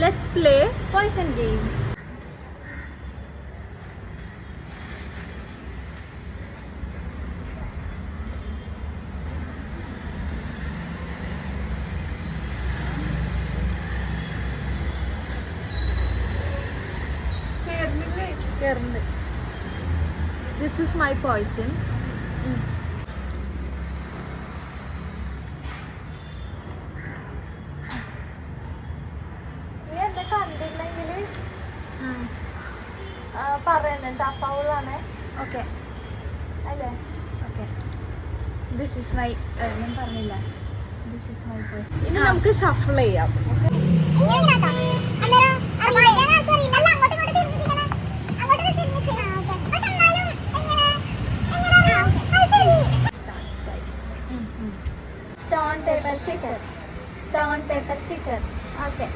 Let's play poison game. This is my poison. Okay. Okay. This is my This is my poison. ഇനി നമുക്ക് shuffle ചെയ്യാം. Stone, paper, scissors. Stone, paper, scissors. Okay.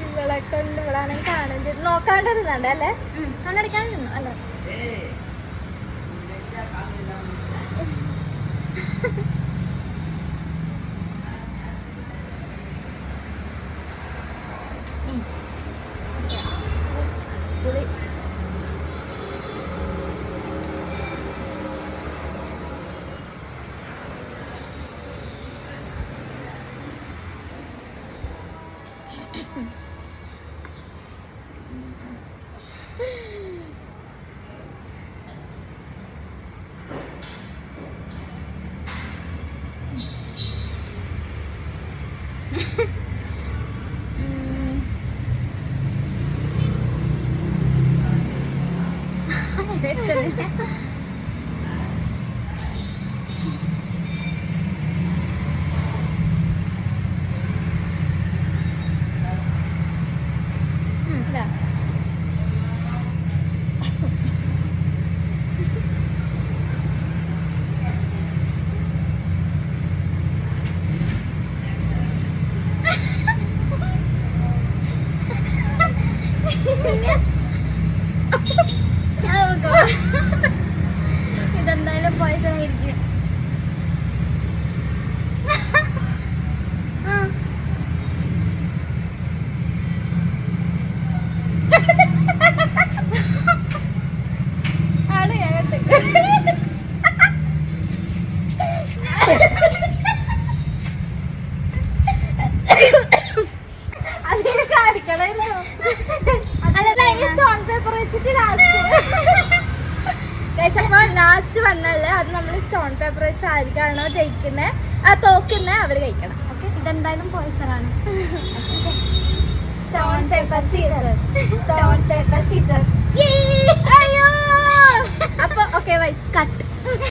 ഇവളെ കൊണ്ട് ഇവളാണ് കാണുന്നത്. നോക്കാണ്ടിരുന്നുണ്ട് അല്ലേ? കണ്ണടിക്കാനിരുന്നു അല്ലേ? ഇതെന്തായാലും പോയിസൺ ആയിരിക്കും. ആണ് ഞാൻ ലാസ്റ്റ് വണ്ണല്ലേ അത് നമ്മൾ സ്റ്റോൺ പേപ്പർ വെച്ച് ആർക്കാണോ ജയിക്കുന്നത് തോക്കുന്നത് അവർ കഴിക്കണം. ഓക്കെ, ഇതെന്തായാലും പോയിസൺ ആണ്. Stone paper scissor. Stone paper scissor. അയ്യോ. അപ്പൊ ഓക്കെ കട്ട്.